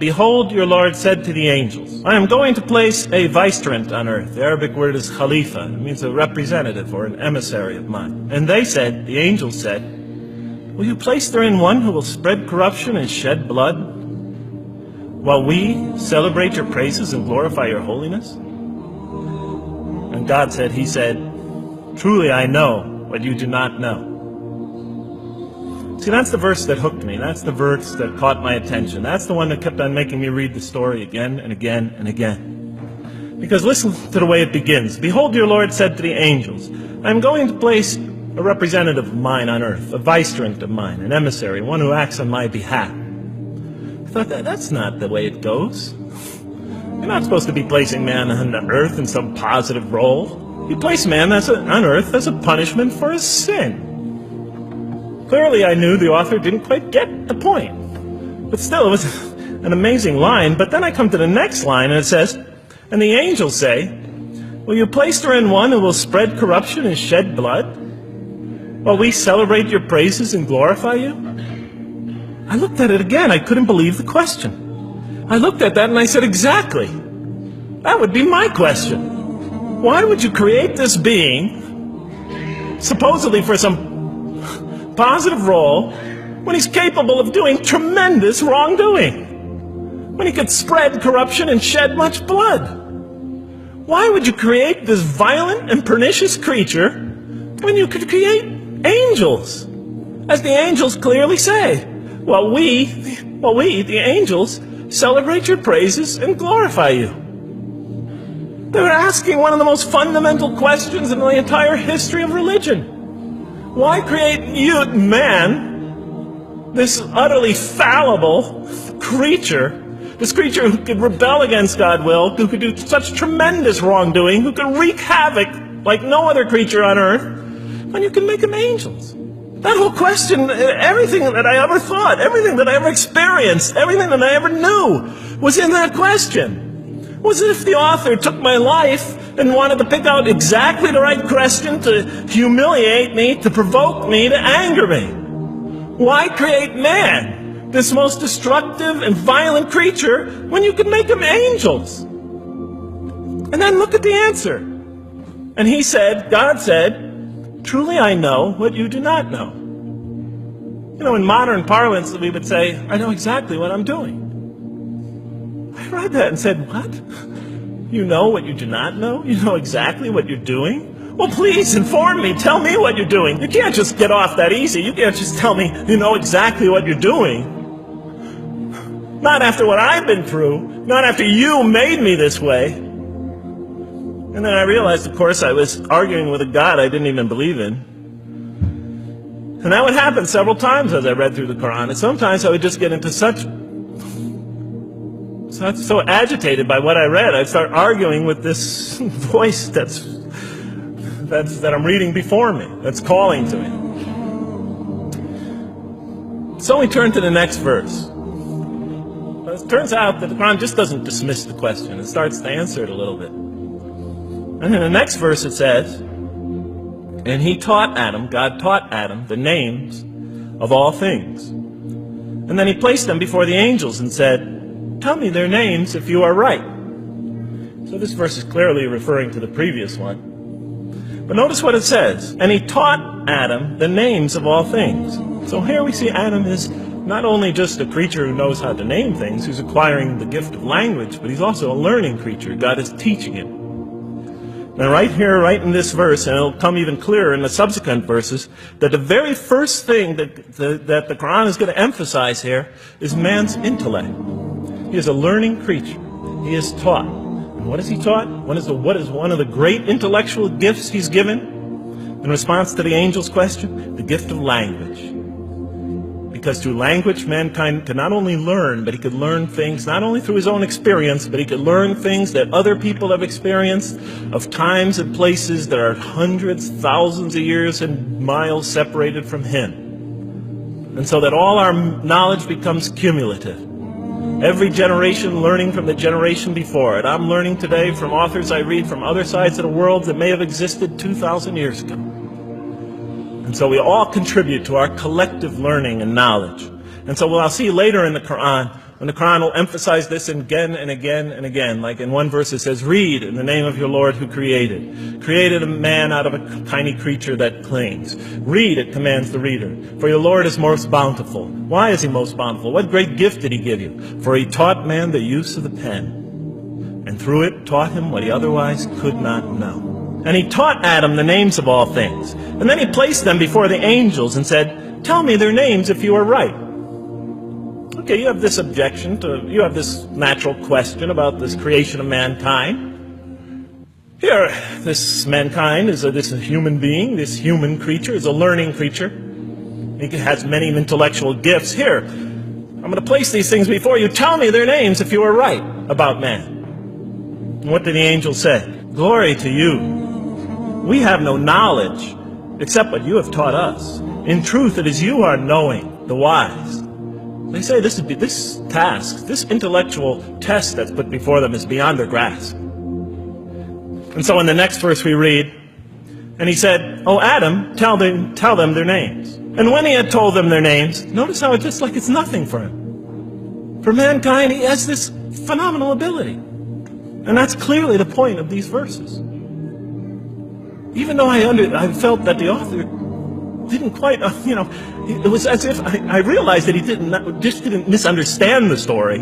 "Behold, your Lord said to the angels, I am going to place a vicegerent on earth." The Arabic word is khalifa. It means a representative or an emissary of mine. "And they said," the angels said, "Will you place therein one who will spread corruption and shed blood, while we celebrate your praises and glorify your holiness?" And God said, He said, "Truly I know what you do not know." See, that's the verse that hooked me. That's the verse that caught my attention. That's the one that kept on making me read the story again and again and again. Because listen to the way it begins. "Behold, your Lord said to the angels, I am going to place a representative of mine on earth, a vicegerent of mine, an emissary, one who acts on my behalf." I thought, that's not the way it goes. You're not supposed to be placing man on earth in some positive role. You place man on earth as a punishment for his sin. Clearly, I knew the author didn't quite get the point. But still, it was an amazing line. But then I come to the next line, and it says, "And the angels say, will you place therein one who will spread corruption and shed blood, while we celebrate your praises and glorify you?" I looked at it again. I couldn't believe the question. I looked at that and I said, exactly. That would be my question. Why would you create this being, supposedly for some positive role, when he's capable of doing tremendous wrongdoing? When he could spread corruption and shed much blood? Why would you create this violent and pernicious creature when you could create angels? As the angels clearly say, well, we, the angels, celebrate your praises and glorify you. They were asking one of the most fundamental questions in the entire history of religion. Why create you, man, this utterly fallible creature, this creature who could rebel against God's will, who could do such tremendous wrongdoing, who could wreak havoc like no other creature on earth, when you can make them angels? That whole question, everything that I ever thought, everything that I ever experienced, everything that I ever knew was in that question. It was as if the author took my life and wanted to pick out exactly the right question to humiliate me, to provoke me, to anger me. Why create man, this most destructive and violent creature, when you could make them angels? And then look at the answer. And he said, God said, "Truly I know what you do not know." You know, in modern parlance, we would say, "I know exactly what I'm doing." I read that and said, what? You know what you do not know? You know exactly what you're doing? Well, please inform me. Tell me what you're doing. You can't just get off that easy. You can't just tell me you know exactly what you're doing. Not after what I've been through. Not after you made me this way. And then I realized, of course, I was arguing with a God I didn't even believe in. And that would happen several times as I read through the Quran. And sometimes I would just get into so agitated by what I read, I'd start arguing with this voice that I'm reading before me, that's calling to me. So we turn to the next verse. Well, it turns out that the Quran just doesn't dismiss the question. It starts to answer it a little bit. And in the next verse it says, "And he taught Adam," God taught Adam, "the names of all things. And then he placed them before the angels and said, tell me their names if you are right." So this verse is clearly referring to the previous one. But notice what it says. "And he taught Adam the names of all things." So here we see Adam is not only just a creature who knows how to name things, who's acquiring the gift of language, but he's also a learning creature. God is teaching him. Now right here, right in this verse, and it'll come even clearer in the subsequent verses, that the very first thing that the Quran is going to emphasize here is man's intellect. He is a learning creature. He is taught. And what is he taught? What is one of the great intellectual gifts he's given in response to the angel's question? The gift of language. Because through language, mankind can not only learn, but he could learn things not only through his own experience, but he could learn things that other people have experienced of times and places that are hundreds, thousands of years and miles separated from him. And so that all our knowledge becomes cumulative. Every generation learning from the generation before it. I'm learning today from authors I read from other sides of the world that may have existed 2,000 years ago. And so we all contribute to our collective learning and knowledge. And so what I'll see later in the Quran, And the Quran will emphasize this again and again and again. Like in one verse it says, read in the name of your Lord who created a man out of a tiny creature that clings. Read, it commands the reader. For your Lord is most bountiful. Why is he most bountiful? What great gift did he give you? For he taught man the use of the pen, and through it taught him what he otherwise could not know. And he taught Adam the names of all things. And then he placed them before the angels and said, tell me their names if you are right. Okay, you have this objection you have this natural question about this creation of mankind. Here, this mankind is this human being, this human creature is a learning creature. He has many intellectual gifts. Here, I'm going to place these things before you. Tell me their names if you are right about man. And what did the angel say? Glory to you. We have no knowledge except what you have taught us. In truth, it is you who are knowing, the wise. They say this task, this intellectual test that's put before them is beyond their grasp. And so in the next verse we read, and he said, oh Adam, tell them their names. And when he had told them their names, notice how it's just like it's nothing for him. For mankind, he has this phenomenal ability. And that's clearly the point of these verses. Even though I felt that the author didn't quite, it was as if I realized that he didn't misunderstand the story.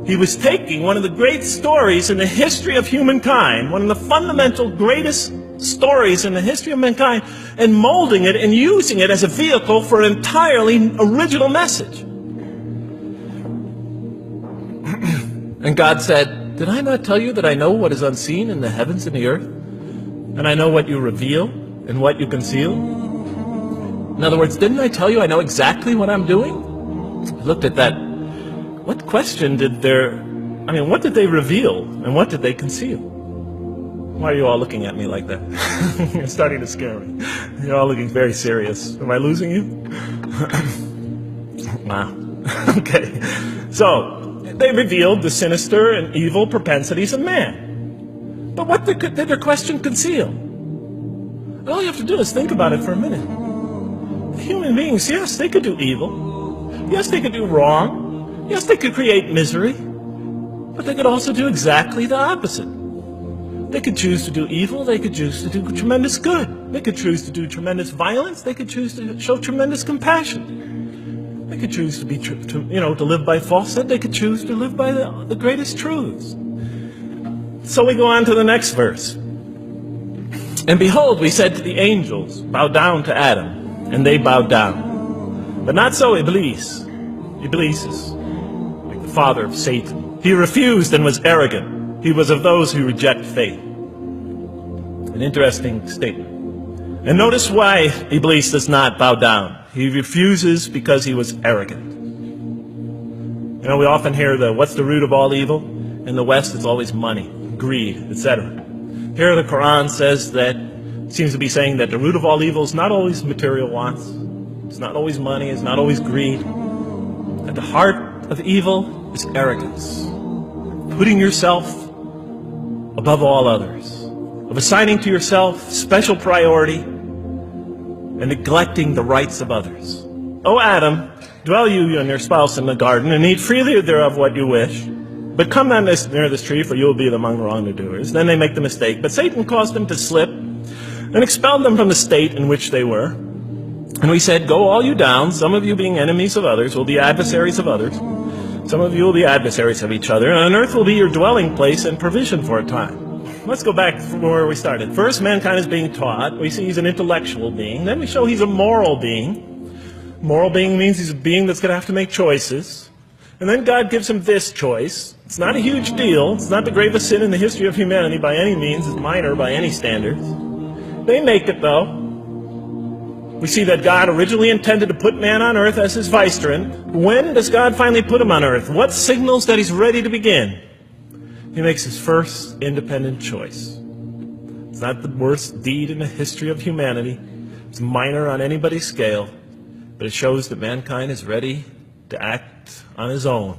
He was taking one of the great stories in the history of humankind, one of the fundamental greatest stories in the history of mankind, and molding it and using it as a vehicle for an entirely original message. And God said, did I not tell you that I know what is unseen in the heavens and the earth? And I know what you reveal and what you conceal? In other words, didn't I tell you I know exactly what I'm doing? I looked at that. What question what did they reveal and what did they conceal? Why are you all looking at me like that? You're starting to scare me. You're all looking very serious. Am I losing you? Wow. Okay. So, they revealed the sinister and evil propensities of man. But what did their question conceal? All you have to do is think about it for a minute. Human beings, yes, they could do evil. Yes, they could do wrong. Yes, they could create misery. But they could also do exactly the opposite. They could choose to do evil. They could choose to do tremendous good. They could choose to do tremendous violence. They could choose to show tremendous compassion. They could choose to live by falsehood. They could choose to live by the greatest truths. So we go on to the next verse. And behold, we said to the angels, bow down to Adam, and they bowed down. But not so Iblis. Iblis is like the father of Satan. He refused and was arrogant. He was of those who reject faith. An interesting statement. And notice why Iblis does not bow down. He refuses because he was arrogant. We often hear what's the root of all evil? In the West, it's always money, greed, etc. Here the Quran says that, seems to be saying that the root of all evil is not always material wants. It's not always money, it's not always greed. At the heart of evil is arrogance. Putting yourself above all others. Of assigning to yourself special priority and neglecting the rights of others. O Adam, dwell you and your spouse in the garden, and eat freely thereof what you wish. But come not near this tree, for you will be among the wrongdoers. Then they make the mistake. But Satan caused them to slip and expelled them from the state in which they were. And we said, go all you down, some of you being enemies of others, will be adversaries of others. Some of you will be adversaries of each other, and on earth will be your dwelling place and provision for a time. Let's go back from where we started. First, mankind is being taught. We see he's an intellectual being. Then we show he's a moral being. Moral being means he's a being that's going to have to make choices. And then God gives him this choice. It's not a huge deal. It's not the gravest sin in the history of humanity by any means. It's minor by any standards. They make it, though. We see that God originally intended to put man on earth as his vicegerent. When does God finally put him on earth? What signals that he's ready to begin? He makes his first independent choice. It's not the worst deed in the history of humanity. It's minor on anybody's scale. But it shows that mankind is ready to act on his own.